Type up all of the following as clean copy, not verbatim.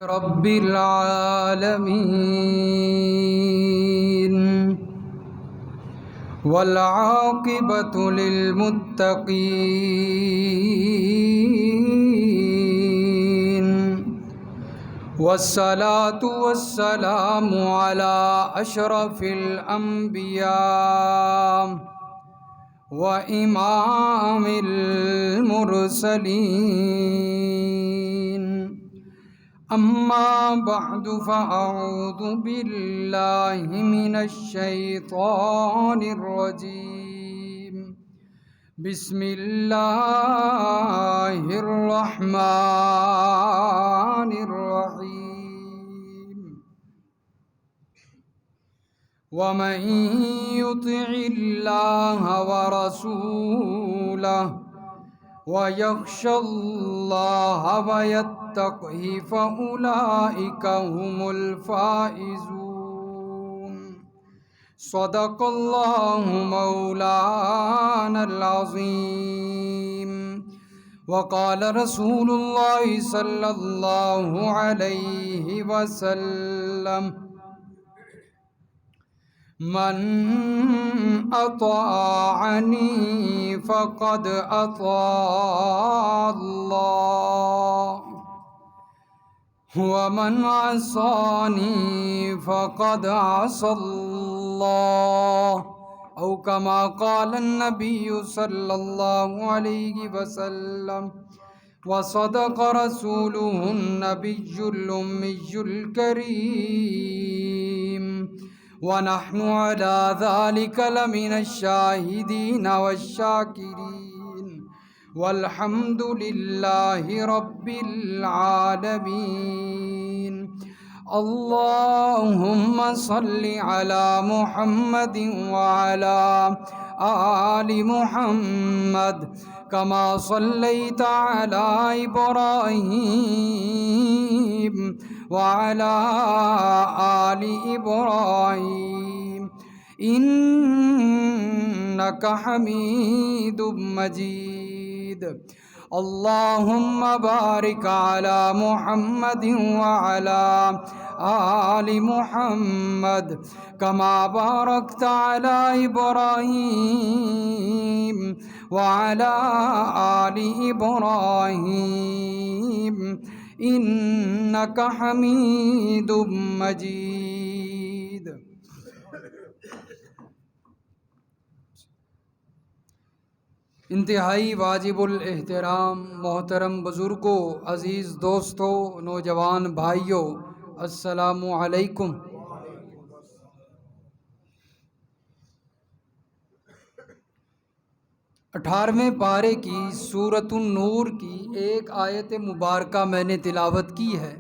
رب العالمين والعاقبة للمتقين والصلاة والسلام على أشرف الأنبياء وإمام المرسلين أما بعد فأعوذ بالله من الشيطان الرجيم بسم الله الرحمن الرحيم ومن يطع الله ورسوله ويخشى الله ويتقه فأولئك هم الفائزون صدق الله مولانا العظيم وقال رسول الله صلى الله عليه وسلم من أطاعني فقد أطاع الله ومن عصاني فقد عصى الله أو كما قال النبي صلى الله عليه وسلم وصدق رسوله النبي الأمي الكريم ونحن على ذلك لمن الشاهدين والشاكرين والحمد لله رب العالمين اللهم صل على محمد وعلى آل محمد كما صليت على إبراهيم وعلى آل إبراهيم إنك حميد مجيد اللهم بارك على محمد وعلى آل محمد كما باركت على إبراهيم وعلى آل إبراهيم إنك حميد مجيد انتہائی واجب الاحترام محترم بزرگوں، عزیز دوستوں، نوجوان بھائیوں، السلام علیکم۔ 18ویں پارے کی سورۃ النور کی ایک آیت مبارکہ میں نے تلاوت کی ہے۔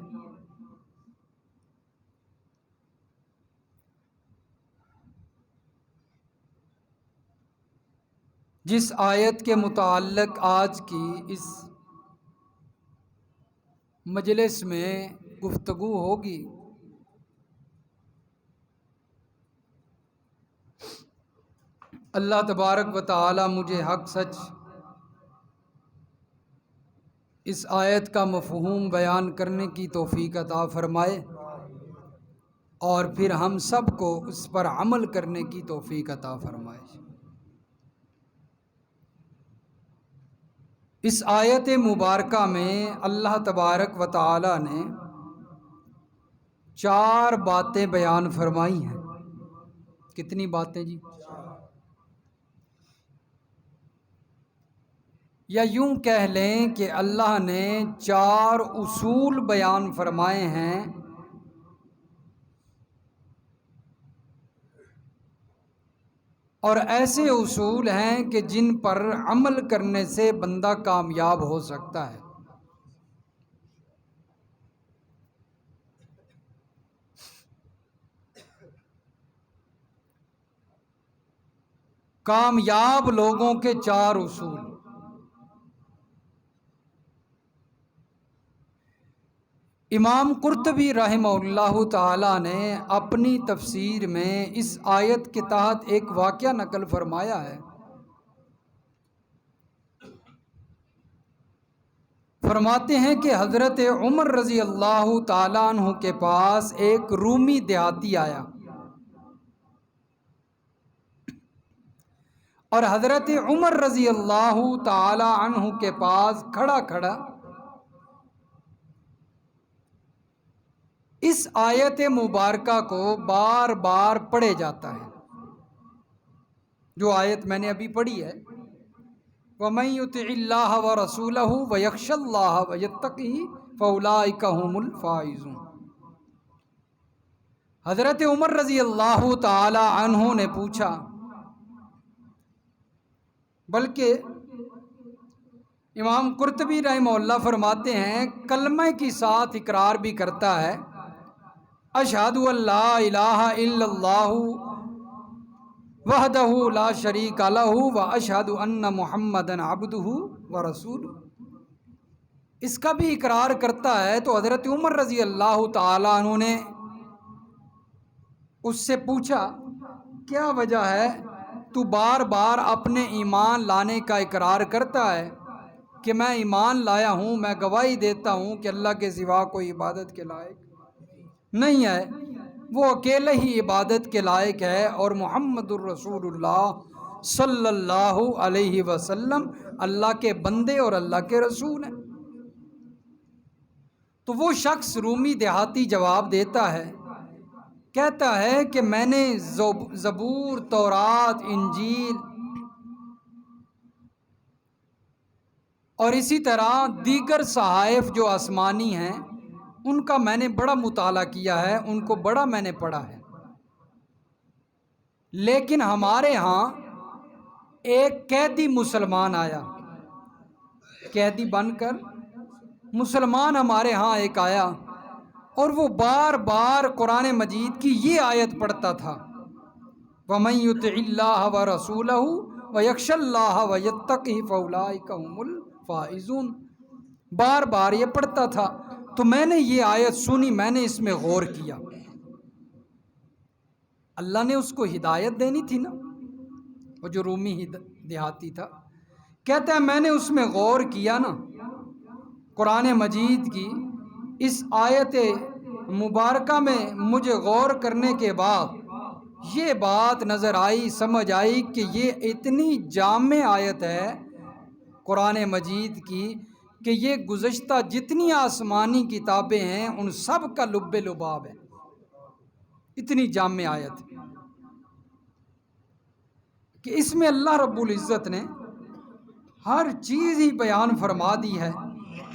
جس آیت کے متعلق آج کی اس مجلس میں گفتگو ہوگی، اللہ تبارک و تعالی مجھے حق سچ اس آیت کا مفہوم بیان کرنے کی توفیق عطا فرمائے اور پھر ہم سب کو اس پر عمل کرنے کی توفیق عطا فرمائے۔ اس آیت مبارکہ میں اللہ تبارک و تعالی نے 4 باتیں بیان فرمائی ہیں۔ کتنی باتیں جی؟ یا یوں کہہ لیں کہ اللہ نے 4 اصول بیان فرمائے ہیں اور ایسے اصول ہیں کہ جن پر عمل کرنے سے بندہ کامیاب ہو سکتا ہے۔ کامیاب لوگوں کے 4 اصول۔ امام قرطبی رحمہ اللہ تعالی نے اپنی تفسیر میں اس آیت کے تحت ایک واقعہ نقل فرمایا ہے۔ فرماتے ہیں کہ حضرت عمر رضی اللہ تعالیٰ عنہ کے پاس ایک رومی دیہاتی آیا اور حضرت عمر رضی اللہ تعالیٰ عنہ کے پاس کھڑا کھڑا اس آیت مبارکہ کو بار بار پڑھے جاتا ہے، جو آیت میں نے ابھی پڑھی ہے، وَمَن يُطِعِ اللَّهَ وَرَسُولَهُ وَيَخْشَ اللَّهَ وَيَتَّقِهِ فَأُولَٰئِكَ هُمُ الْفَائِزُونَ۔ حضرت عمر رضی اللہ تعالی عنہ نے پوچھا، بلکہ امام قرطبی رحمہ اللہ فرماتے ہیں کلمہ کی ساتھ اقرار بھی کرتا ہے، اشہد ان لا الہ الا اللہ وحدہ لا شریک لہ واشہد ان محمدا عبدہ ورسولہ، اس کا بھی اقرار کرتا ہے۔ تو حضرت عمر رضی اللہ تعالیٰ عنہ نے اس سے پوچھا، کیا وجہ ہے تو بار بار اپنے ایمان لانے کا اقرار کرتا ہے کہ میں ایمان لایا ہوں، میں گواہی دیتا ہوں کہ اللہ کے سوا کوئی عبادت کے لائق نہیں ہے، وہ اکیلے ہی عبادت کے لائق ہے، اور محمد الرسول اللہ صلی اللہ علیہ وسلم اللہ کے بندے اور اللہ کے رسول ہیں۔ تو وہ شخص رومی دیہاتی جواب دیتا ہے، کہتا ہے کہ میں نے زبور، تورات، انجیل اور اسی طرح دیگر صحائف جو آسمانی ہیں ان کا میں نے بڑا مطالعہ کیا ہے، ان کو بڑا میں نے پڑھا ہے، لیکن ہمارے ہاں ایک قیدی مسلمان آیا، قیدی بن کر مسلمان ہمارے ہاں ایک آیا، اور وہ بار بار قرآن مجید کی یہ آیت پڑھتا تھا، وَمَن يُطِعِ اللَّهَ وَرَسُولَهُ وَيَخْشَ اللَّهَ وَيَتَّقِهِ فَأُولَٰئِكَ هُمُ الْفَائِزُونَ، بار بار یہ پڑھتا تھا۔ تو میں نے یہ آیت سنی، میں نے اس میں غور کیا، اللہ نے اس کو ہدایت دینی تھی نا، وہ جو رومی دیہاتی تھا، کہتا ہے میں نے اس میں غور کیا نا، قرآن مجید کی اس آیت مبارکہ میں مجھے غور کرنے کے بعد یہ بات نظر آئی، سمجھ آئی کہ یہ اتنی جامع آیت ہے قرآن مجید کی کہ یہ گزشتہ جتنی آسمانی کتابیں ہیں ان سب کا لب لباب ہے، اتنی جامع آیت کہ اس میں اللہ رب العزت نے ہر چیز ہی بیان فرما دی ہے۔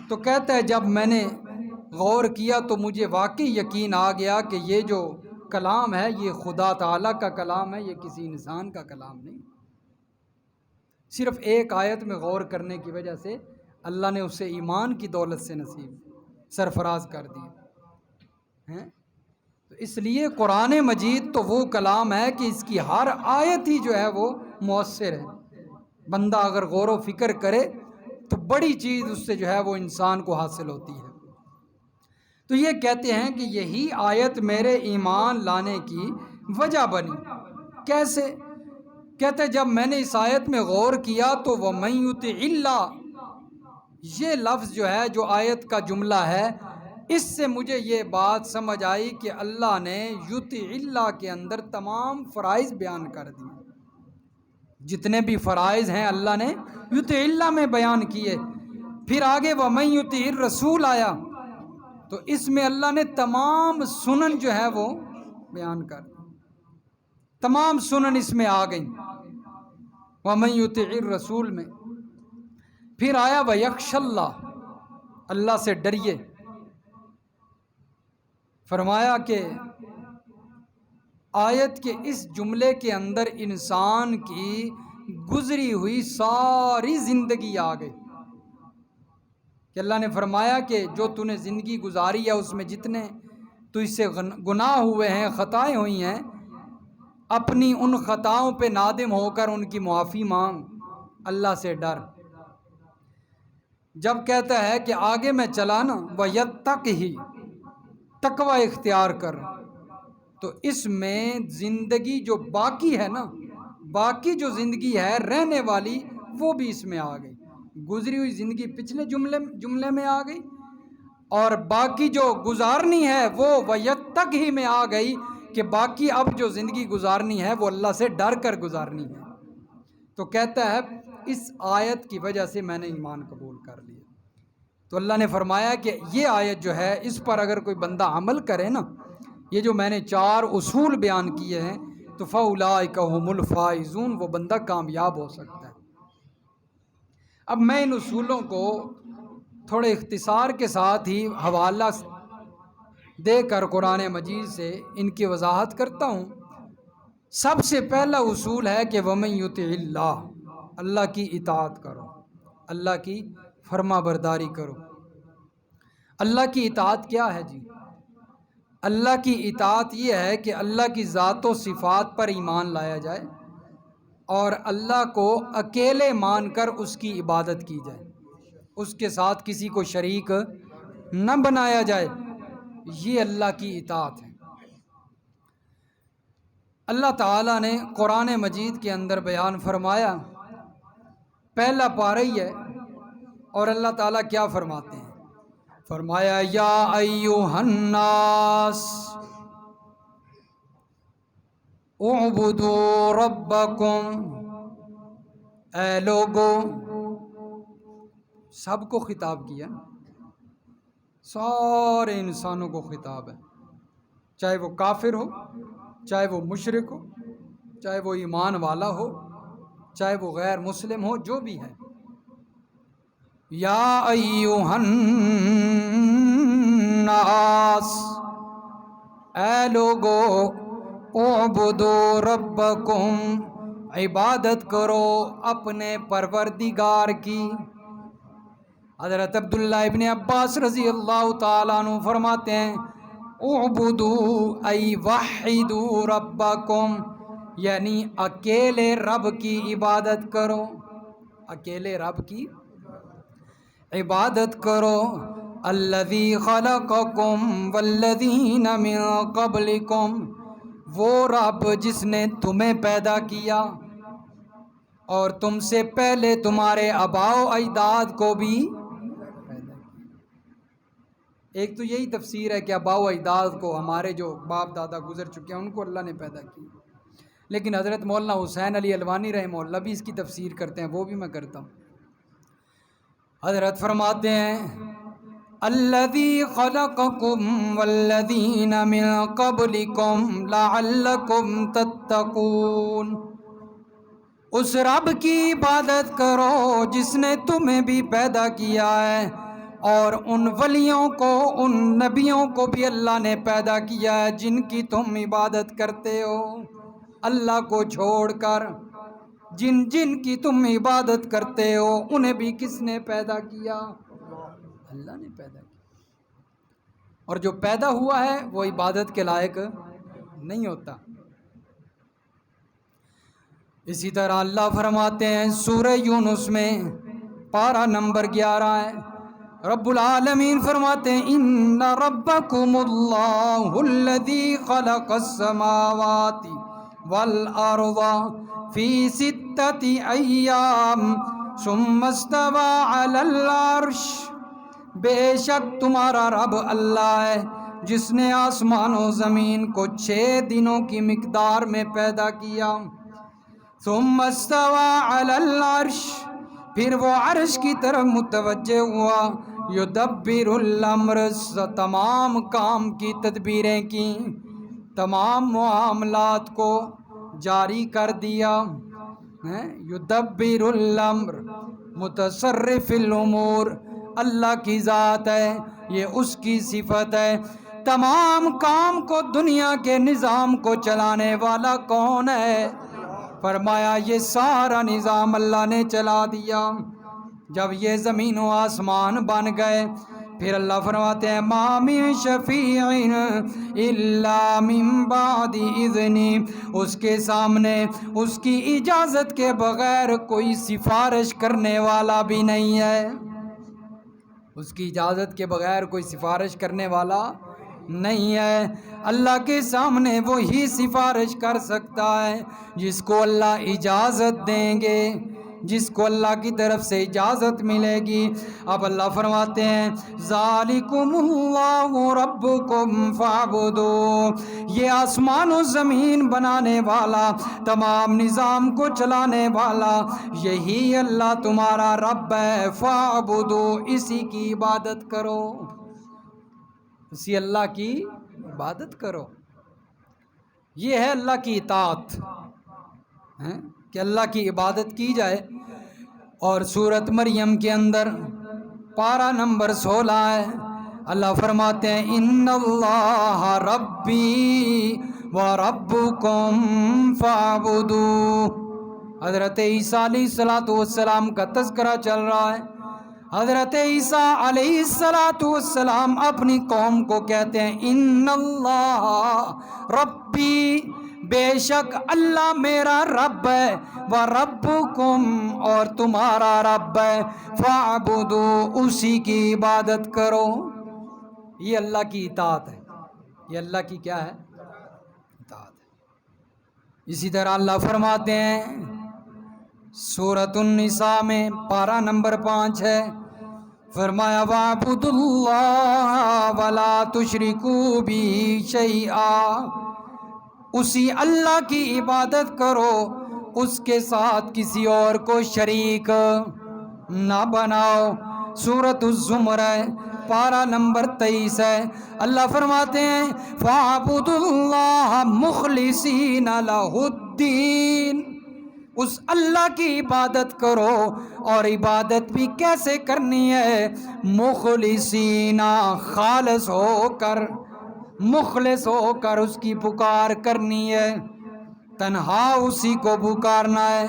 تو کہتا ہے جب میں نے غور کیا تو مجھے واقعی یقین آ گیا کہ یہ جو کلام ہے یہ خدا تعالیٰ کا کلام ہے، یہ کسی انسان کا کلام نہیں۔ صرف ایک آیت میں غور کرنے کی وجہ سے اللہ نے اسے ایمان کی دولت سے نصیب سرفراز کر دی ہیں۔ تو اس لیے قرآن مجید تو وہ کلام ہے کہ اس کی ہر آیت ہی جو ہے وہ مؤثر ہے، بندہ اگر غور و فکر کرے تو بڑی چیز اس سے جو ہے وہ انسان کو حاصل ہوتی ہے۔ تو یہ کہتے ہیں کہ یہی آیت میرے ایمان لانے کی وجہ بنی۔ کیسے؟ کہتے جب میں نے اس آیت میں غور کیا تو وَمَن يُطِعِ اللَّهَ، یہ لفظ جو ہے، جو آیت کا جملہ ہے، اس سے مجھے یہ بات سمجھ آئی کہ اللہ نے یُطِعِ اللَّهَ کے اندر تمام فرائض بیان کر دیے، جتنے بھی فرائض ہیں اللہ نے یُطِعِ اللَّهَ میں بیان کیے۔ پھر آگے وَمَن يُطِعِ الرَّسُولَ آیا تو اس میں اللہ نے تمام سنن جو ہے وہ بیان کر دی، تمام سنن اس میں آ گئیں وَمَن يُطِعِ الرَّسُولَ میں۔ پھر آیا وَيَخْشَ اللَّهَ، اللہ سے ڈریے، فرمایا کہ آیت کے اس جملے کے اندر انسان کی گزری ہوئی ساری زندگی آ گئی کہ اللہ نے فرمایا کہ جو تو نے زندگی گزاری ہے اس میں جتنے تو اس سے گناہ ہوئے ہیں، خطائیں ہوئی ہیں، اپنی ان خطاؤں پہ نادم ہو کر ان کی معافی مانگ، اللہ سے ڈر۔ جب کہتا ہے کہ آگے میں چلا نا وَيَتَّقِهِ، تقوی اختیار کر، تو اس میں زندگی جو باقی ہے نا، باقی جو زندگی ہے رہنے والی وہ بھی اس میں آ گئی، گزری ہوئی زندگی پچھلے جملے میں آ گئی، اور باقی جو گزارنی ہے وہ ویتک ہی میں آ گئی کہ باقی اب جو زندگی گزارنی ہے وہ اللہ سے ڈر کر گزارنی ہے۔ تو کہتا ہے اس آیت کی وجہ سے میں نے ایمان قبول کر لیا۔ تو اللہ نے فرمایا کہ یہ آیت جو ہے اس پر اگر کوئی بندہ عمل کرے نا، یہ جو میں نے 4 اصول بیان کیے ہیں، تو فَأُولَٰئِكَ هُمُ الْفَائِزُونَ، وہ بندہ کامیاب ہو سکتا ہے۔ اب میں ان اصولوں کو تھوڑے اختصار کے ساتھ ہی حوالہ دے کر قرآن مجید سے ان کی وضاحت کرتا ہوں۔ سب سے پہلا اصول ہے کہ وَمَن يُطِعِ اللَّهَ، اللہ کی اطاعت کرو، اللہ کی فرما برداری کرو۔ اللہ کی اطاعت کیا ہے جی؟ اللہ کی اطاعت یہ ہے کہ اللہ کی ذات و صفات پر ایمان لایا جائے اور اللہ کو اکیلے مان کر اس کی عبادت کی جائے، اس کے ساتھ کسی کو شریک نہ بنایا جائے، یہ اللہ کی اطاعت ہے۔ اللہ تعالیٰ نے قرآن مجید کے اندر بیان فرمایا، پہلا پارہ ہی ہے، اور اللہ تعالیٰ کیا فرماتے ہیں؟ فرمایا یا ایھا الناس اعبدوا ربکم، اے لوگو، سب کو خطاب کیا، سارے انسانوں کو خطاب ہے، چاہے وہ کافر ہو، چاہے وہ مشرک ہو، چاہے وہ ایمان والا ہو، چاہے وہ غیر مسلم ہو، جو بھی ہے۔ یا ایھا الناس، اے لوگو، اعبدوا ربکم، عبادت کرو اپنے پروردگار کی۔ حضرت عبداللہ ابن عباس رضی اللہ تعالیٰ عنہ فرماتے ہیں اعبدوا ای وحدوا ربکم، یعنی اکیلے رب کی عبادت کرو، اکیلے رب کی عبادت کرو۔ الذی خلقکم والذین من قبلکم، وہ رب جس نے تمہیں پیدا کیا اور تم سے پہلے تمہارے آباء و اجداد کو بھی پیدا کیا۔ ایک تو یہی تفسیر ہے کہ آباء و اجداد کو، ہمارے جو باپ دادا گزر چکے ہیں، ان کو اللہ نے پیدا کیا، لیکن حضرت مولانا حسین علی الوانی رحمہ اللہ بھی اس کی تفسیر کرتے ہیں، وہ بھی میں کرتا ہوں۔ حضرت فرماتے ہیں الذی خلقکم والذین من قبلکم لعلکم تتقون، اس رب کی عبادت کرو جس نے تمہیں بھی پیدا کیا ہے، اور ان ولیوں کو، ان نبیوں کو بھی اللہ نے پیدا کیا ہے جن کی تم عبادت کرتے ہو۔ اللہ کو چھوڑ کر جن جن کی تم عبادت کرتے ہو انہیں بھی کس نے پیدا کیا؟ اللہ نے پیدا کیا، اور جو پیدا ہوا ہے وہ عبادت کے لائق نہیں ہوتا۔ اسی طرح اللہ فرماتے ہیں سورہ یونس میں پارہ نمبر 11 ہے، رب العالمین فرماتے ہیں ان ربکم اللہ الذی خلق السماوات والارض فی 6 ایام ثم استوى علی العرش، بے شک تمہارا رب اللہ ہے جس نے آسمان و زمین کو 6 دنوں کی مقدار میں پیدا کیا۔ ثم استوى علی العرش، پھر وہ عرش کی طرف متوجہ ہوا، یدبر الامر، تمام کام کی تدبیریں کی، تمام معاملات کو جاری کر دیا۔ یدبر الامر، متصرف الامور، اللہ کی ذات ہے، یہ اس کی صفت ہے۔ تمام کام کو، دنیا کے نظام کو چلانے والا کون ہے؟ فرمایا یہ سارا نظام اللہ نے چلا دیا۔ جب یہ زمین و آسمان بن گئے، پھر اللہ فرماتے ہیں ما من شفیع الا من بعد اذنی، اس کے سامنے اس کی اجازت کے بغیر کوئی سفارش کرنے والا بھی نہیں ہے، اس کی اجازت کے بغیر کوئی سفارش کرنے والا نہیں ہے۔ اللہ کے سامنے وہی سفارش کر سکتا ہے جس کو اللہ اجازت دیں گے۔ جس کو اللہ کی طرف سے اجازت ملے گی۔ اب اللہ فرماتے ہیں ذالکم اللہ ربکم فاعبدوا، یہ آسمان و زمین بنانے والا، تمام نظام کو چلانے والا، یہی اللہ تمہارا رب ہے، فاعبدوا، اسی کی عبادت کرو، اسی اللہ کی عبادت کرو۔ یہ ہے اللہ کی اطاعت، کہ اللہ کی عبادت کی جائے۔ اور سورۃ مریم کے اندر پارہ نمبر 16 ہے، اللہ فرماتے ہیں ان اللہ ربی و ربکم فاعبدوا۔ حضرت عیسیٰ علیہ السلام کا تذکرہ چل رہا ہے۔ حضرت عیسیٰ علیہ السلام اپنی قوم کو کہتے ہیں ان اللہ ربی، بے شک اللہ میرا رب ہے، و ربکم، اور تمہارا رب ہے، فاعبدوا، اسی کی عبادت کرو۔ یہ اللہ کی اطاعت ہے، یہ اللہ کی کیا ہے؟ اطاعت ہے۔ اسی طرح اللہ فرماتے ہیں سورۃ النساء میں پارہ نمبر 5 ہے، فرمایا وَاعْبُدُوا اللَّهَ وَلَا تُشْرِكُوا بِهِ شَيْئًا، اسی اللہ کی عبادت کرو، اس کے ساتھ کسی اور کو شریک نہ بناؤ۔ سورۃ الزمر ہے، پارہ نمبر 23 ہے، اللہ فرماتے ہیں فَاعْبُدُوا اللَّهَ مُخْلِصِينَ لَهُ الدِّينَ، اس اللہ کی عبادت کرو، اور عبادت بھی کیسے کرنی ہے؟ مخلصین، خالص ہو کر، مخلص ہو کر اس کی پکار کرنی ہے، تنہا اسی کو پکارنا ہے،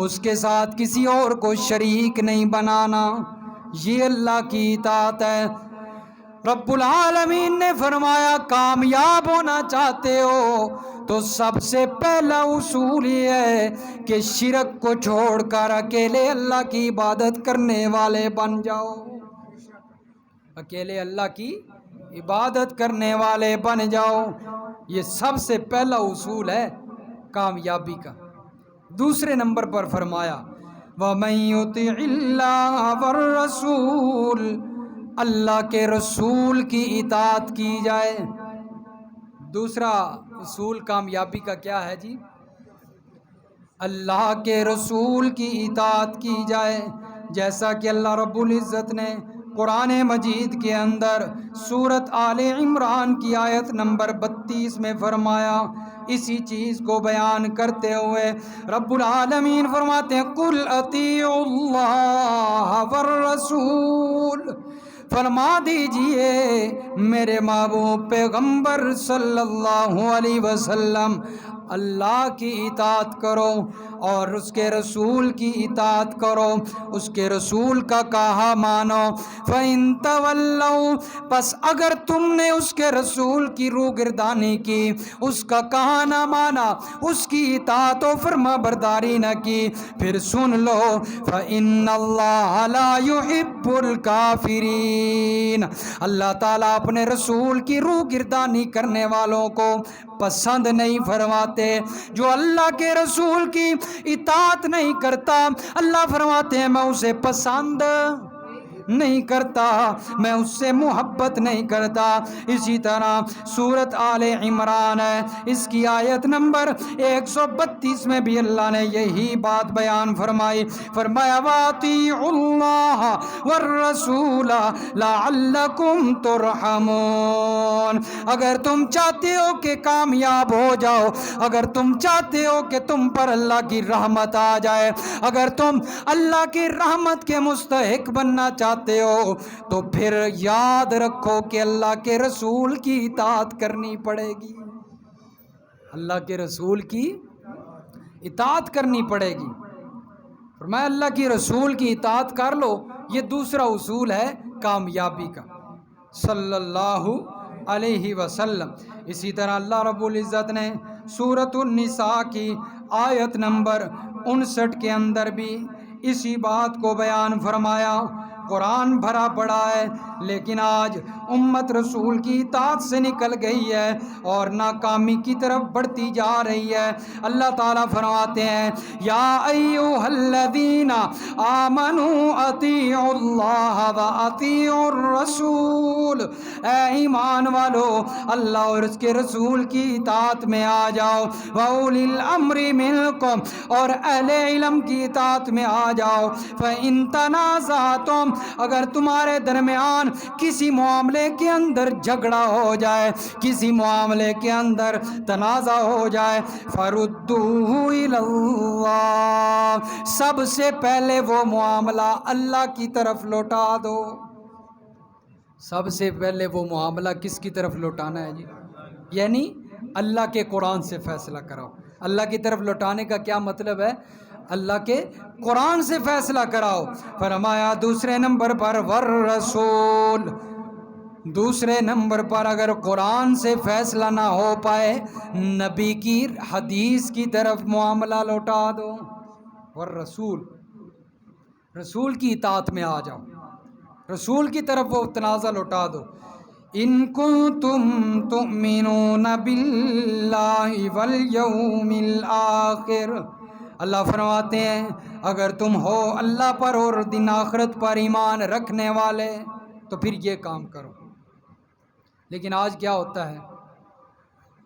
اس کے ساتھ کسی اور کو شریک نہیں بنانا۔ یہ اللہ کی اطاعت ہے۔ رب العالمین نے فرمایا کامیاب ہونا چاہتے ہو تو سب سے پہلا اصول یہ ہے کہ شرک کو چھوڑ کر اکیلے اللہ کی عبادت کرنے والے بن جاؤ، اکیلے اللہ کی عبادت کرنے والے بن جاؤ۔ یہ سب سے پہلا اصول ہے کامیابی کا۔ دوسرے نمبر پر فرمایا وَمَن يُطِعِ اللَّهَ وَالرَّسُولَ، اللہ کے رسول کی اطاعت کی جائے۔ دوسرا اصول کامیابی کا کیا ہے جی؟ اللہ کے رسول کی اطاعت کی جائے، جیسا کہ اللہ رب العزت نے قرآن مجید کے اندر سورۃ آل عمران کی آیت نمبر 32 میں فرمایا۔ اسی چیز کو بیان کرتے ہوئے رب العالمین فرماتے ہیں قُلْ أَطِيعُوا اللَّهَ وَالرَّسُولَ، فرما دیجئے میرے محبوب پیغمبر صلی اللہ علیہ وسلم، اللہ کی اطاعت کرو اور اس کے رسول کی اطاعت کرو، اس کے رسول کا کہا مانو۔ فَإِن تَوَلَّوْا، پس اگر تم نے اس کے رسول کی روگردانی کی، اس کا کہا نہ مانا، اس کی اطاعت و فرما برداری نہ کی، پھر سن لو فَإِنَّ اللَّهَ لَا يُحِبُّ الْكَافِرِينَ، اللہ تعالیٰ اپنے رسول کی روگردانی کرنے والوں کو پسند نہیں فرماتے۔ جو اللہ کے رسول کی اطاعت نہیں کرتا، اللہ فرماتے ہیں میں اسے پسند نہیں کرتا، میں اس سے محبت نہیں کرتا۔ اسی طرح سورۃ آل عمران ہے، اس کی آیت نمبر 132 میں بھی اللہ نے یہی بات بیان فرمائی، فرمایا وَأَطِيعُوا اللَّهَ وَالرَّسُولَ لَعَلَّكُمْ تُرْحَمُونَ، اگر تم چاہتے ہو کہ کامیاب ہو جاؤ، اگر تم چاہتے ہو کہ تم پر اللہ کی رحمت آ جائے، اگر تم اللہ کی رحمت کے مستحق بننا چاہتے ہو، تو پھر یاد رکھو کہ اللہ کے رسول کی اطاعت کرنی پڑے گی، اللہ کے رسول کی اطاعت کرنی پڑے گی۔ فرمایا اللہ کی رسول کی اطاعت کر لو، یہ دوسرا اصول ہے کامیابی کا، صلی اللہ علیہ وسلم۔ اسی طرح اللہ رب العزت نے سورۃ النساء کی آیت نمبر 59 کے اندر بھی اسی بات کو بیان فرمایا قرآن بھرا پڑا ہے، لیکن آج امت رسول کی اطاعت سے نکل گئی ہے اور ناکامی کی طرف بڑھتی جا رہی ہے۔ اللہ تعالیٰ فرماتے ہیں یا ایھا الذین آمنوا اطیعوا اللہ و اطیعوا الرسول، اے ایمان والو اللہ اور اس کے رسول کی اطاعت میں آ جاؤ، وَأُولِي الْأَمْرِ مِنْکُمْ اور اہل علم کی اطاعت میں آ جاؤ، فَإِن تَنَازَعْتُمْ اگر تمہارے درمیان کسی معاملے کے اندر جھگڑا ہو جائے، کسی معاملے کے اندر تنازع ہو جائے، فَرُدُّوهُ إِلَى اللَّهِ سب سے پہلے وہ معاملہ اللہ کی طرف لوٹا دو۔ سب سے پہلے وہ معاملہ کس کی طرف لوٹانا ہے جی؟ یعنی اللہ کے قرآن سے فیصلہ کراؤ۔ اللہ کی طرف لوٹانے کا کیا مطلب ہے؟ اللہ کے قرآن سے فیصلہ کراؤ۔ فرمایا دوسرے نمبر پر والرسول، دوسرے نمبر پر اگر قرآن سے فیصلہ نہ ہو پائے، نبی کی حدیث کی طرف معاملہ لوٹا دو۔ والرسول، رسول کی اطاعت میں آ جاؤ، رسول کی طرف وہ تنازع لوٹا دو۔ ان کنتم تؤمنون باللہ والیوم الآخر، اللہ فرماتے ہیں اگر تم ہو اللہ پر اور دن آخرت پر ایمان رکھنے والے تو پھر یہ کام کرو۔ لیکن آج کیا ہوتا ہے،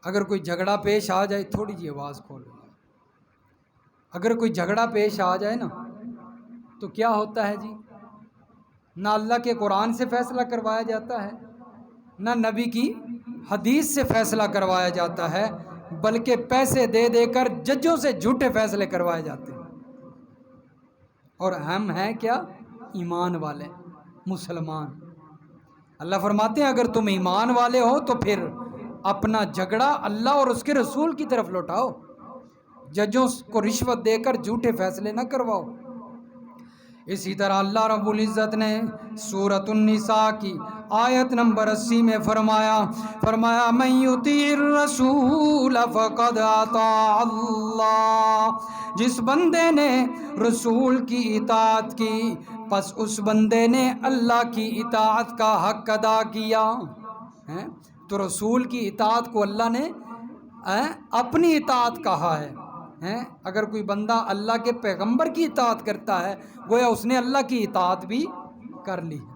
اگر کوئی جھگڑا پیش آ جائے، تھوڑی جی آواز کھولو، اگر کوئی جھگڑا پیش آ جائے نا تو کیا ہوتا ہے جی؟ نہ اللہ کے قرآن سے فیصلہ کروایا جاتا ہے، نہ نبی کی حدیث سے فیصلہ کروایا جاتا ہے، بلکہ پیسے دے دے کر ججوں سے جھوٹے فیصلے کروائے جاتے ہیں۔ اور ہم ہیں کیا؟ ایمان والے مسلمان۔ اللہ فرماتے ہیں اگر تم ایمان والے ہو تو پھر اپنا جھگڑا اللہ اور اس کے رسول کی طرف لوٹاؤ، ججوں کو رشوت دے کر جھوٹے فیصلے نہ کرواؤ۔ اسی طرح اللہ رب العزت نے سورۃ النساء کی آیت نمبر 80 میں فرمایا من یطیع الرسول فقد اطاع اللہ، جس بندے نے رسول کی اطاعت کی پس اس بندے نے اللہ کی اطاعت کا حق ادا کیا۔ تو رسول کی اطاعت کو اللہ نے اپنی اطاعت کہا ہے۔ اگر کوئی بندہ اللہ کے پیغمبر کی اطاعت کرتا ہے گویا اس نے اللہ کی اطاعت بھی کر لی ہے۔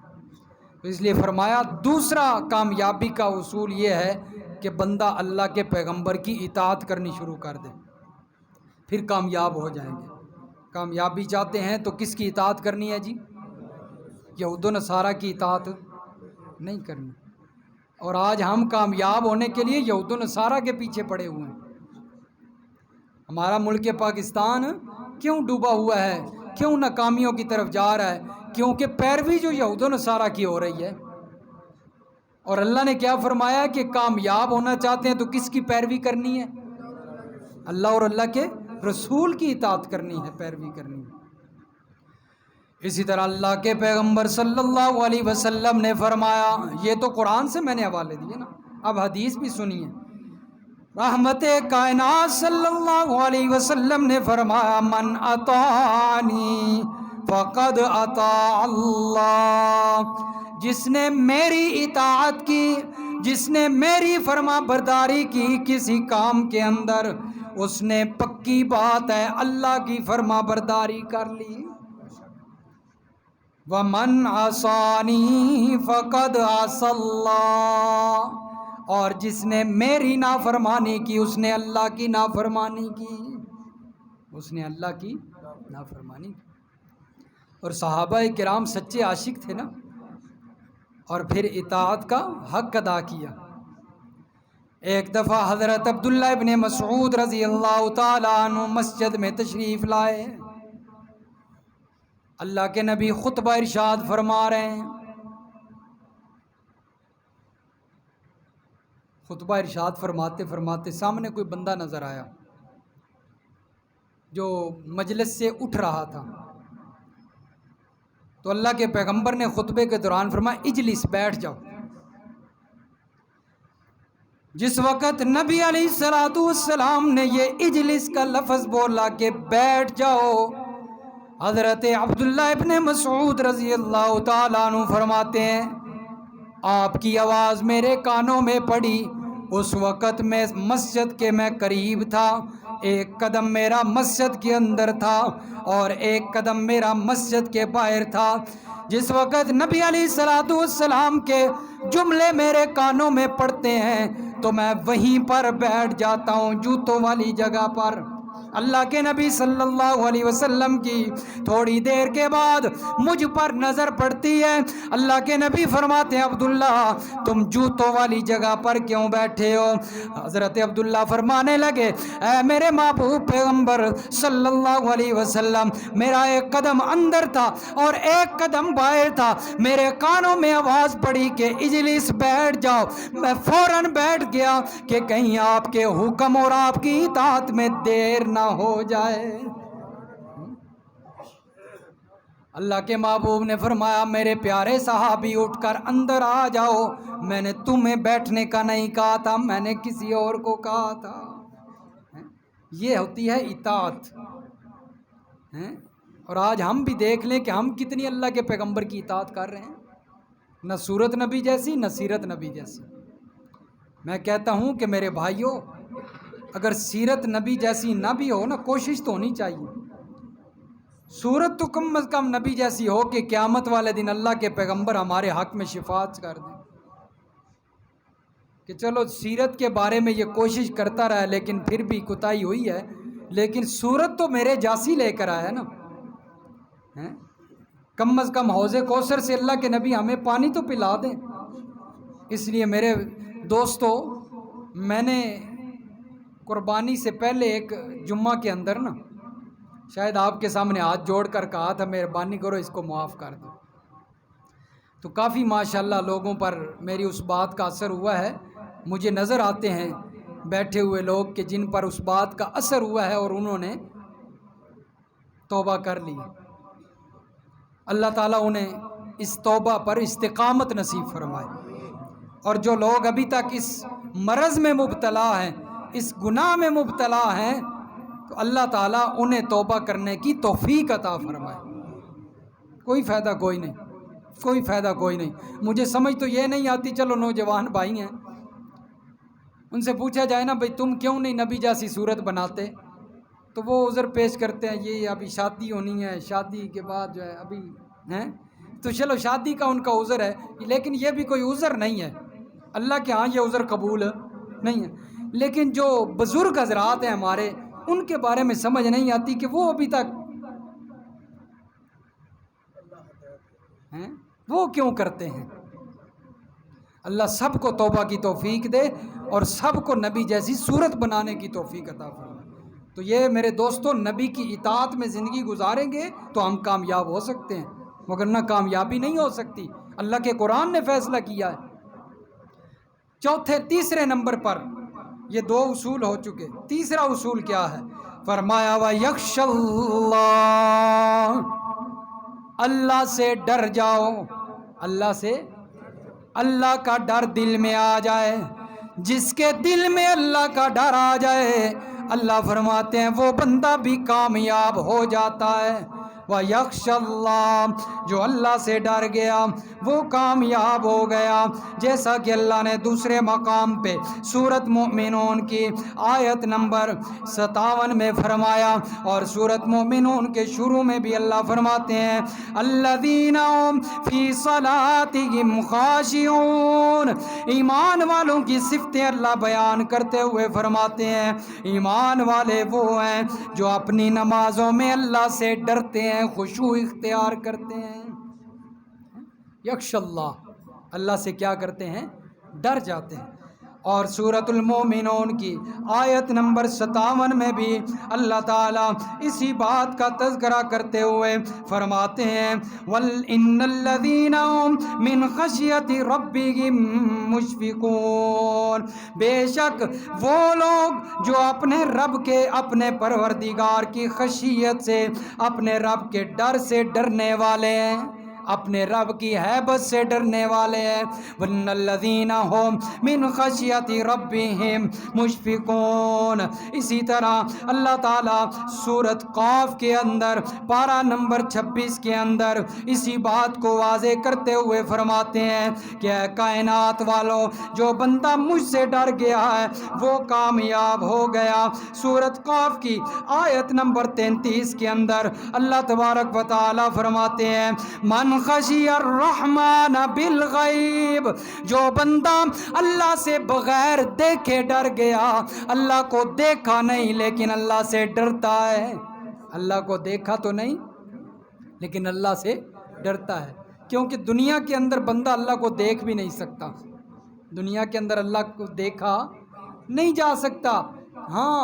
اس لیے فرمایا دوسرا کامیابی کا اصول یہ ہے کہ بندہ اللہ کے پیغمبر کی اطاعت کرنی شروع کر دے، پھر کامیاب ہو جائیں گے۔ کامیابی چاہتے ہیں تو کس کی اطاعت کرنی ہے جی؟ یہود و نصارہ کی اطاعت نہیں کرنی۔ اور آج ہم کامیاب ہونے کے لیے یہود و نصارہ کے پیچھے پڑے ہوئے ہیں۔ ہمارا ملک پاکستان کیوں ڈوبا ہوا ہے، کیوں ناکامیوں کی طرف جا رہا ہے؟ کیونکہ پیروی جو یہود و نصارہ کی ہو رہی ہے۔ اور اللہ نے کیا فرمایا کہ کامیاب ہونا چاہتے ہیں تو کس کی پیروی کرنی ہے؟ اللہ اور اللہ کے رسول کی اطاعت کرنی ہے، پیروی کرنی ہے۔ اسی طرح اللہ کے پیغمبر صلی اللہ علیہ وسلم نے فرمایا، یہ تو قرآن سے میں نے حوالے دیے نا، اب حدیث بھی سنیے۔ رحمت کائنات صلی اللہ علیہ وسلم نے فرمایا من اطاعنی فقد اطاع اللہ، جس نے میری اطاعت کی، جس نے میری فرما برداری کی کسی کام کے اندر، اس نے پکی بات ہے اللہ کی فرما برداری کر لی۔ وَمَنْ عَصَانِي فَقَدْ عَصَى اللَّهَ، اور جس نے میری نافرمانی کی اس نے اللہ کی نافرمانی کی، اس نے اللہ کی نافرمانی کی۔ اور صحابہ کرام سچے عاشق تھے نا، اور پھر اطاعت کا حق ادا کیا۔ ایک دفعہ حضرت عبداللہ ابن مسعود رضی اللہ تعالیٰ عنہ مسجد میں تشریف لائے، اللہ کے نبی خطبہ ارشاد فرما رہے ہیں۔ خطبہ ارشاد فرماتے فرماتے سامنے کوئی بندہ نظر آیا جو مجلس سے اٹھ رہا تھا، تو اللہ کے پیغمبر نے خطبے کے دوران فرمایا اجلس، بیٹھ جاؤ۔ جس وقت نبی علیہ الصلوۃ والسلام نے یہ اجلس کا لفظ بولا کہ بیٹھ جاؤ، حضرت عبداللہ ابن مسعود رضی اللہ تعالیٰ عنہ فرماتے ہیں آپ کی آواز میرے کانوں میں پڑی، اس وقت میں مسجد کے میں قریب تھا، ایک قدم میرا مسجد کے اندر تھا اور ایک قدم میرا مسجد کے باہر تھا۔ جس وقت نبی علیہ الصلوۃ والسلام کے جملے میرے کانوں میں پڑتے ہیں تو میں وہیں پر بیٹھ جاتا ہوں، جوتوں والی جگہ پر۔ اللہ کے نبی صلی اللہ علیہ وسلم کی تھوڑی دیر کے بعد مجھ پر نظر پڑتی ہے۔ اللہ کے نبی فرماتے ہیں عبداللہ تم جوتوں والی جگہ پر کیوں بیٹھے ہو؟ حضرت عبداللہ فرمانے لگے اے میرے محبوب پیغمبر صلی اللہ علیہ وسلم، میرا ایک قدم اندر تھا اور ایک قدم باہر تھا، میرے کانوں میں آواز پڑی کہ اجلس بیٹھ جاؤ، میں فوراً بیٹھ گیا کہ کہیں آپ کے حکم اور آپ کی اطاعت میں دیر نہ ہو جائے۔ اللہ کے محبوب نے فرمایا میرے پیارے صحابی اٹھ کر اندر آ جاؤ، میں نے تمہیں بیٹھنے کا نہیں کہا تھا، میں نے کسی اور کو کہا تھا۔ یہ ہوتی ہے اطاعت۔ اور آج ہم بھی دیکھ لیں کہ ہم کتنی اللہ کے پیغمبر کی اطاعت کر رہے ہیں، نہ صورت نبی جیسی نہ سیرت نبی جیسی۔ میں کہتا ہوں کہ میرے بھائیوں، اگر سیرت نبی جیسی نہ بھی ہو نا، کوشش تو ہونی چاہیے۔ صورت تو کم از کم نبی جیسی ہو کہ قیامت والے دن اللہ کے پیغمبر ہمارے حق میں شفاعت کر دیں کہ چلو سیرت کے بارے میں یہ کوشش کرتا رہا لیکن پھر بھی کوتاہی ہوئی ہے، لیکن صورت تو میرے جیسی لے کر آیا نا۔ کم از کم حوض کوثر سے اللہ کے نبی ہمیں پانی تو پلا دیں۔ اس لیے میرے دوستو، میں نے قربانی سے پہلے ایک جمعہ کے اندر نا شاید آپ کے سامنے ہاتھ جوڑ کر کہا تھا مہربانی کرو اس کو معاف کر دو، تو کافی ماشاءاللہ لوگوں پر میری اس بات کا اثر ہوا ہے۔ مجھے نظر آتے ہیں بیٹھے ہوئے لوگ کہ جن پر اس بات کا اثر ہوا ہے اور انہوں نے توبہ کر لی۔ اللہ تعالیٰ انہیں اس توبہ پر استقامت نصیب فرمائے، اور جو لوگ ابھی تک اس مرض میں مبتلا ہیں، اس گناہ میں مبتلا ہیں، تو اللہ تعالیٰ انہیں توبہ کرنے کی توفیق عطا فرمائے۔ کوئی فائدہ کوئی نہیں، کوئی فائدہ کوئی نہیں۔ مجھے سمجھ تو یہ نہیں آتی، چلو نوجوان بھائی ہیں ان سے پوچھا جائے نا بھئی تم کیوں نہیں نبی جیسی صورت بناتے، تو وہ عذر پیش کرتے ہیں یہ ابھی شادی ہونی ہے، شادی کے بعد جو ہے ابھی ہیں، تو چلو شادی کا ان کا عذر ہے، لیکن یہ بھی کوئی عذر نہیں ہے، اللہ کے ہاں یہ عذر قبول نہیں ہے۔ لیکن جو بزرگ حضرات ہیں ہمارے، ان کے بارے میں سمجھ نہیں آتی کہ وہ ابھی تک وہ کیوں کرتے ہیں۔ اللہ سب کو توبہ کی توفیق دے اور سب کو نبی جیسی صورت بنانے کی توفیق عطا فرمائے۔ تو یہ میرے دوستوں، نبی کی اطاعت میں زندگی گزاریں گے تو ہم کامیاب ہو سکتے ہیں، مگر نہ کامیابی نہیں ہو سکتی۔ اللہ کے قرآن نے فیصلہ کیا ہے۔ تیسرے نمبر پر یہ دو اصول ہو چکے، تیسرا اصول کیا ہے؟ فرمایا وَيَخْشَ اللَّهَ، اللہ سے ڈر جاؤ، اللہ سے، اللہ کا ڈر دل میں آ جائے۔ جس کے دل میں اللہ کا ڈر آ جائے، اللہ فرماتے ہیں وہ بندہ بھی کامیاب ہو جاتا ہے۔ وَيَخْشَ اللَّهَ، جو اللہ سے ڈر گیا وہ کامیاب ہو گیا، جیسا کہ اللہ نے دوسرے مقام پہ سورۃ مومنون کی آیت نمبر 57 میں فرمایا، اور سورۃ مومنون کے شروع میں بھی اللہ فرماتے ہیں الذین هم فی صلاتهم خاشعون۔ ایمان والوں کی صفتیں اللہ بیان کرتے ہوئے فرماتے ہیں ایمان والے وہ ہیں جو اپنی نمازوں میں اللہ سے ڈرتے ہیں، خشوع اختیار کرتے ہیں۔ یخش اللہ، اللہ سے کیا کرتے ہیں؟ ڈر جاتے ہیں۔ اور سورۃ المومنون کی آیت نمبر 57 میں بھی اللہ تعالیٰ اسی بات کا تذکرہ کرتے ہوئے فرماتے ہیں وَإِنَّ الَّذِينَ هُمْ مِنْ خَشْيَةِ رَبِّهِمْ مُشْفِقُونَ، بے شک وہ لوگ جو اپنے رب کے، اپنے پروردگار کی خشیت سے، اپنے رب کے ڈر سے ڈرنے والے ہیں۔ اپنے رب کی ہیبت سے ڈرنے والے ہیں۔ وَإِنَّ الَّذِينَ هُمْ مِنْ خَشْيَةِ رَبِّهِمْ مُشْفِقُونَ۔ اسی طرح اللہ تعالیٰ سورۃ قاف کے اندر پارہ نمبر 26 کے اندر اسی بات کو واضح کرتے ہوئے فرماتے ہیں کہ اے کائنات والو، جو بندہ مجھ سے ڈر گیا ہے وہ کامیاب ہو گیا۔ سورۃ قاف کی آیت نمبر 33 کے اندر اللہ تبارک و تعالی فرماتے ہیں من خشی الرحمن بالغیب، جو بندہ اللہ سے بغیر دیکھے ڈر گیا، اللہ کو دیکھا نہیں لیکن اللہ سے ڈرتا ہے، اللہ کو دیکھا تو نہیں لیکن اللہ سے ڈرتا ہے، کیونکہ دنیا کے اندر بندہ اللہ کو دیکھ بھی نہیں سکتا، دنیا کے اندر اللہ کو دیکھا نہیں جا سکتا۔ ہاں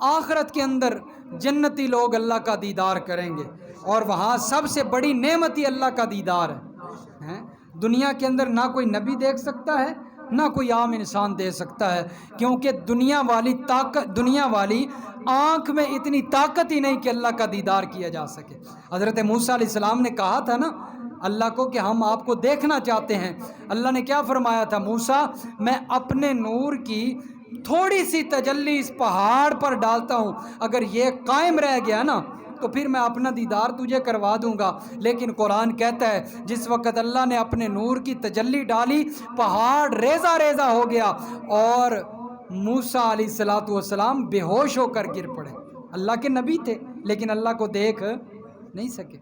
آخرت کے اندر جنتی لوگ اللہ کا دیدار کریں گے اور وہاں سب سے بڑی نعمت ہی اللہ کا دیدار ہے۔ دنیا کے اندر نہ کوئی نبی دیکھ سکتا ہے نہ کوئی عام انسان دے سکتا ہے، کیونکہ دنیا والی آنکھ میں اتنی طاقت ہی نہیں کہ اللہ کا دیدار کیا جا سکے۔ حضرت موسیٰ علیہ السلام نے کہا تھا نا اللہ کو کہ ہم آپ کو دیکھنا چاہتے ہیں، اللہ نے کیا فرمایا تھا؟ موسیٰ میں اپنے نور کی تھوڑی سی تجلی اس پہاڑ پر ڈالتا ہوں، اگر یہ قائم رہ گیا نا تو پھر میں اپنا دیدار تجھے کروا دوں گا۔ لیکن قرآن کہتا ہے جس وقت اللہ نے اپنے نور کی تجلی ڈالی پہاڑ ریزہ ریزہ ہو گیا اور موسیٰ علیہ السلام بے ہوش ہو کر گر پڑے۔ اللہ کے نبی تھے لیکن اللہ کو دیکھ نہیں سکے،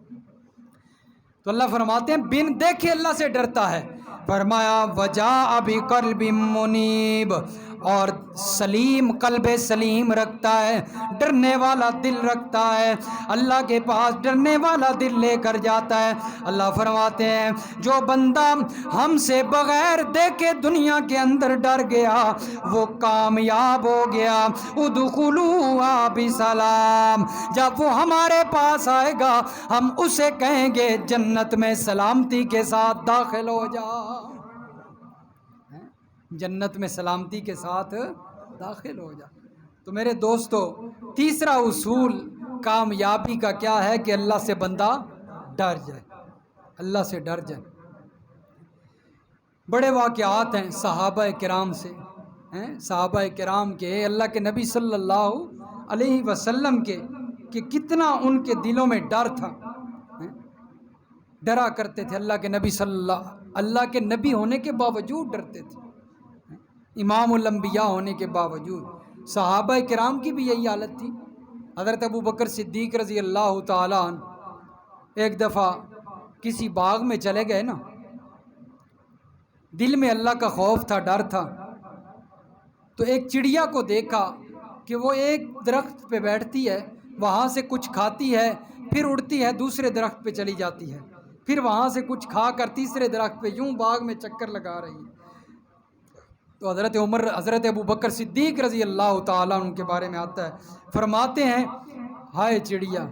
تو اللہ فرماتے ہیں بن دیکھے اللہ سے ڈرتا ہے۔ فرمایا وجاء بقلب منیب، اور سلیم قلب سلیم رکھتا ہے، ڈرنے والا دل رکھتا ہے، اللہ کے پاس ڈرنے والا دل لے کر جاتا ہے۔ اللہ فرماتے ہیں جو بندہ ہم سے بغیر دیکھے دنیا کے اندر ڈر گیا وہ کامیاب ہو گیا۔ ادخلوها بسلام، جب وہ ہمارے پاس آئے گا ہم اسے کہیں گے جنت میں سلامتی کے ساتھ داخل ہو جا، جنت میں سلامتی کے ساتھ داخل ہو جا۔ تو میرے دوستو تیسرا اصول کامیابی کا کیا ہے کہ اللہ سے بندہ ڈر جائے، اللہ سے ڈر جائے۔ بڑے واقعات ہیں صحابہ کرام سے، صحابہ کرام کے، اللہ کے نبی صلی اللہ علیہ وسلم کے، کہ کتنا ان کے دلوں میں ڈر تھا، ڈرا کرتے تھے اللہ کے نبی اللہ کے نبی ہونے کے باوجود ڈرتے تھے، امام الانبیاء ہونے کے باوجود۔ صحابہ کرام کی بھی یہی حالت تھی۔ حضرت ابو بکر صدیق رضی اللہ تعالیٰ عنہ ایک دفعہ کسی باغ میں چلے گئے نا، دل میں اللہ کا خوف تھا، ڈر تھا، تو ایک چڑیا کو دیکھا کہ وہ ایک درخت پہ بیٹھتی ہے، وہاں سے کچھ کھاتی ہے، پھر اڑتی ہے دوسرے درخت پہ چلی جاتی ہے، پھر وہاں سے کچھ کھا کر تیسرے درخت پہ، یوں باغ میں چکر لگا رہی ہے۔ تو حضرت ابو بکر صدیق رضی اللہ تعالیٰ عنہ کے بارے میں آتا ہے، فرماتے ہیں ہائے چڑیا،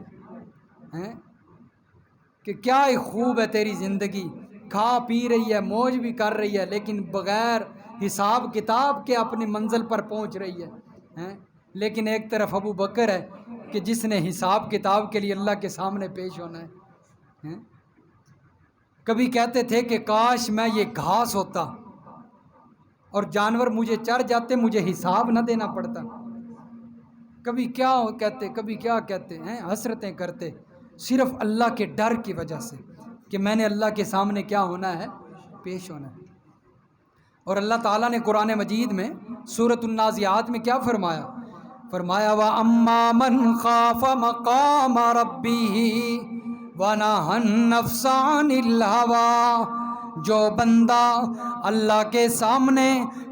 کہ کیا ہی خوب ہے تیری زندگی، کھا پی رہی ہے، موج بھی کر رہی ہے، لیکن بغیر حساب کتاب کے اپنی منزل پر پہنچ رہی ہے۔ لیکن ایک طرف ابو بکر ہے کہ جس نے حساب کتاب کے لیے اللہ کے سامنے پیش ہونا ہے۔ کبھی کہتے تھے کہ کاش میں یہ گھاس ہوتا اور جانور مجھے چر جاتے، مجھے حساب نہ دینا پڑتا۔ کبھی کیا کہتے، کبھی کیا کہتے ہیں، حسرتیں کرتے، صرف اللہ کے ڈر کی وجہ سے کہ میں نے اللہ کے سامنے کیا ہونا ہے، پیش ہونا ہے۔ اور اللہ تعالیٰ نے قرآن مجید میں سورۃ النازعات میں کیا فرمایا؟ فرمایا وَأَمَّا مَنْ خَافَ مَقَامَ رَبِّهِ وَنَهَى النَّفْسَ عَنِ الْهَوَىٰ، جو بندہ اللہ کے سامنے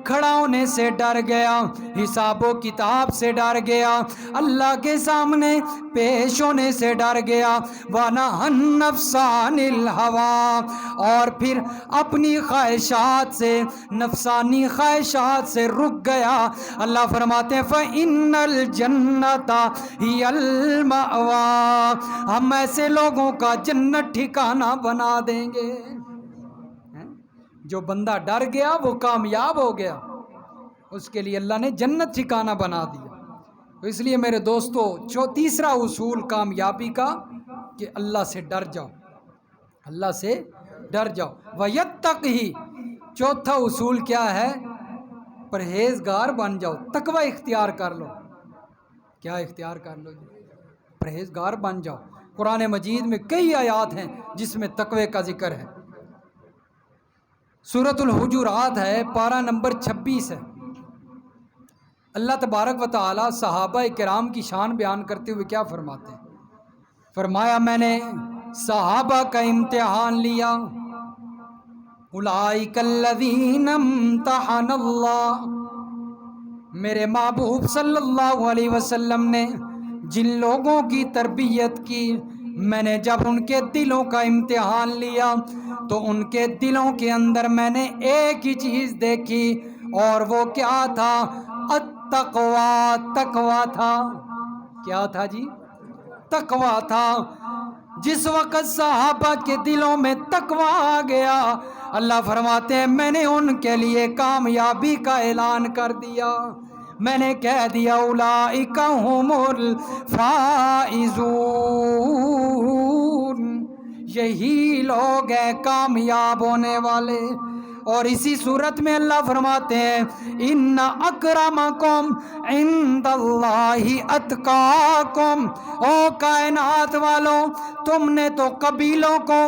کھڑا ہونے سے ڈر گیا، حساب و کتاب سے ڈر گیا، اللہ کے سامنے پیش ہونے سے ڈر گیا، وَنَهَى النَّفْسَ عَنِ الْهَوَىٰ، اور پھر اپنی خواہشات سے، نفسانی خواہشات سے رک گیا، اللہ فرماتے ہیں فَإِنَّ الْجَنَّةَ هِيَ الْمَأْوَىٰ، ہم ایسے لوگوں کا جنت ٹھکانہ بنا دیں گے۔ جو بندہ ڈر گیا وہ کامیاب ہو گیا، اس کے لیے اللہ نے جنت ٹھکانہ بنا دیا۔ تو اس لیے میرے دوستو تیسرا اصول کامیابی کا کہ اللہ سے ڈر جاؤ، اللہ سے ڈر جاؤ۔ وَيَتَّقْهِ، چوتھا اصول کیا ہے؟ پرہیزگار بن جاؤ، تقوی اختیار کر لو۔ کیا اختیار کر لو جی؟ پرہیزگار بن جاؤ۔ قرآن مجید میں کئی آیات ہیں جس میں تقوی کا ذکر ہے۔ سورۃ الحجرات ہے، پارہ نمبر 26 ہے۔ اللہ تبارک و تعالی صحابہ کرام کی شان بیان کرتے ہوئے کیا فرماتے ہیں؟ فرمایا میں نے صحابہ کا امتحان لیا، اولئک الذین امتحن اللہ، میرے محبوب صلی اللہ علیہ وسلم نے جن لوگوں کی تربیت کی، میں نے جب ان کے دلوں کا امتحان لیا تو ان کے دلوں کے اندر میں نے ایک ہی چیز دیکھی، اور وہ کیا تھا؟ التقوی، تقوی تھا۔ کیا تھا جی؟ تقوی تھا۔ جس وقت صحابہ کے دلوں میں تقوی آ گیا، اللہ فرماتے ہیں میں نے ان کے لیے کامیابی کا اعلان کر دیا۔ میں نے کہہ دیا اولئک ھم الفائزون، یہی لوگ ہیں کامیاب ہونے والے۔ اور اسی صورت میں اللہ فرماتے ہیں ان اکرمکم عند اللہ اتقاکم، او کائنات والوں، تم نے تو قبیلوں کو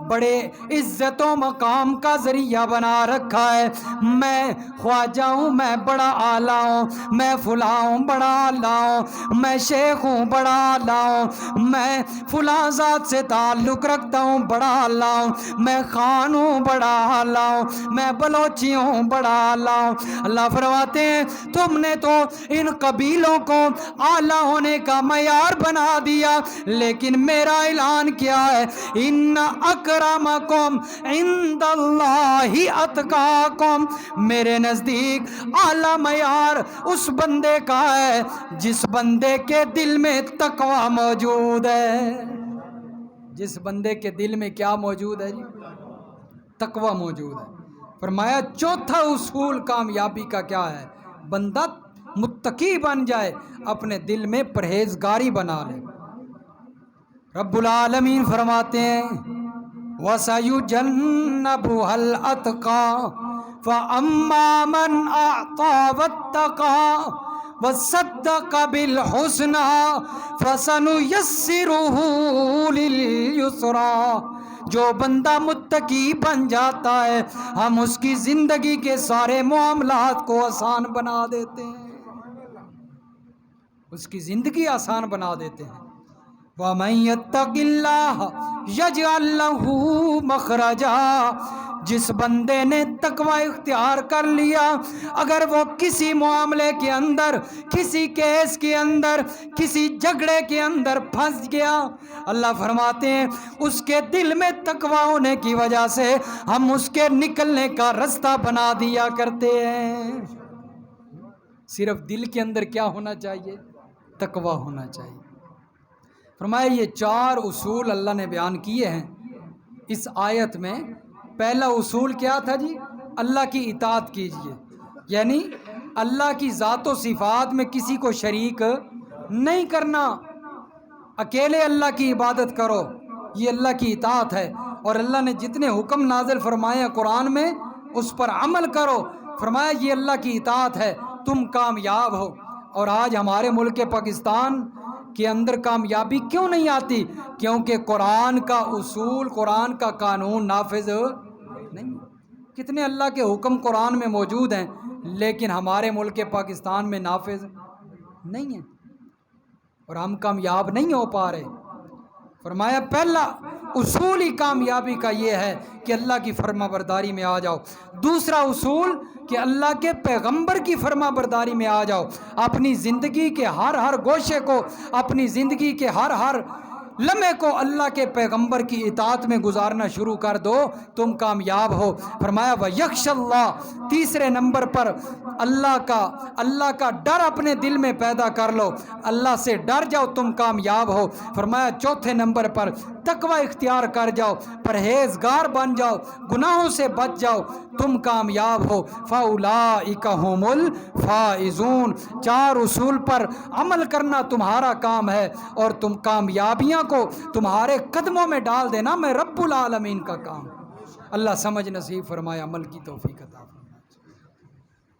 بڑے عزت و مقام کا ذریعہ بنا رکھا ہے۔ میں خواجہ ہوں، میں بڑا اعلیٰ ہوں، میں فلاں ہوں بڑا اعلیٰ ہوں، میں شیخ ہوں بڑا اعلیٰ ہوں، میں فلاں ذات سے تعلق رکھتا ہوں بڑا اعلیٰ ہوں، میں خان ہوں بڑا اعلیٰ ہوں، میں بلوچی ہوں بڑا اعلیٰ ہوں۔ اللہ فرماتے ہیں تم نے تو ان قبیلوں کو اعلیٰ ہونے کا معیار بنا دیا، لیکن میرا اعلان کیا ہے؟ ان اکرمکم عند اللہ اتقاکم، میرے نزدیک اعلیٰ معیار اس بندے کا ہے جس بندے کے دل میں تقوی موجود ہے۔ جس بندے کے دل میں کیا موجود ہے جی؟ تقوی موجود ہے۔ فرمایا چوتھا اصول کامیابی کا کیا ہے؟ بندہ متقی بن جائے، اپنے دل میں پرہیزگاری بنا لے۔ رب العالمین فرماتے ہیں وَسَيُجَنَّبُهَا الْأَتْقَى فَأَمَّا مَنْ أَعْطَى وَاتَّقَى وَصَدَّقَ بِالْحُسْنَى فَسَنُيَسِّرُهُ لِلْيُسْرَى، جو بندہ متقی بن جاتا ہے ہم اس کی زندگی کے سارے معاملات کو آسان بنا دیتے ہیں، اس کی زندگی آسان بنا دیتے ہیں۔ وَمَن يَتَّقِ اللَّهَ يَجْعَل لَّهُ مَخْرَجًا، جس بندے نے تقوی اختیار کر لیا، اگر وہ کسی معاملے کے اندر، کسی کیس کے اندر، کسی جھگڑے کے اندر پھنس گیا، اللہ فرماتے ہیں اس کے دل میں تقوی ہونے کی وجہ سے ہم اس کے نکلنے کا رستہ بنا دیا کرتے ہیں۔ صرف دل کے اندر کیا ہونا چاہیے؟ تقوی ہونا چاہیے۔ فرمایا یہ چار اصول اللہ نے بیان کیے ہیں اس آیت میں۔ پہلا اصول کیا تھا جی؟ اللہ کی اطاعت کیجیے، یعنی اللہ کی ذات و صفات میں کسی کو شریک نہیں کرنا، اکیلے اللہ کی عبادت کرو، یہ اللہ کی اطاعت ہے۔ اور اللہ نے جتنے حکم نازل فرمائے ہیں قرآن میں اس پر عمل کرو۔ فرمایا یہ اللہ کی اطاعت ہے، تم کامیاب ہو۔ اور آج ہمارے ملک پاکستان کے اندر کامیابی کیوں نہیں آتی؟ کیونکہ قرآن کا اصول، قرآن کا قانون نافذ نہیں۔ کتنے اللہ کے حکم قرآن میں موجود ہیں لیکن ہمارے ملک پاکستان میں نافذ نہیں ہیں، اور ہم کامیاب نہیں ہو پا رہے۔ فرمایا پہلا اصول ہی کامیابی کا یہ ہے کہ اللہ کی فرما برداری میں آ جاؤ۔ دوسرا اصول کہ اللہ کے پیغمبر کی فرما برداری میں آ جاؤ، اپنی زندگی کے ہر گوشے کو، اپنی زندگی کے ہر لمحے کو اللہ کے پیغمبر کی اطاعت میں گزارنا شروع کر دو، تم کامیاب ہو۔ فرمایا وَيَخْشَ اللَّهَ، تیسرے نمبر پر اللہ کا ڈر اپنے دل میں پیدا کر لو، اللہ سے ڈر جاؤ، تم کامیاب ہو۔ فرمایا چوتھے نمبر پر تقوی اختیار کر جاؤ، پرہیزگار بن جاؤ، گناہوں سے بچ جاؤ، تم کامیاب ہو۔ فَأُولَئِكَ هُمُ الْفَائِزُونَ، چار اصول پر عمل کرنا تمہارا کام ہے اور تم کامیابیاں کو تمہارے قدموں میں ڈال دینا میں رب العالمین کا کام. اللہ سمجھ نصیب فرمایا، عمل کی توفیق عطا فرمائے.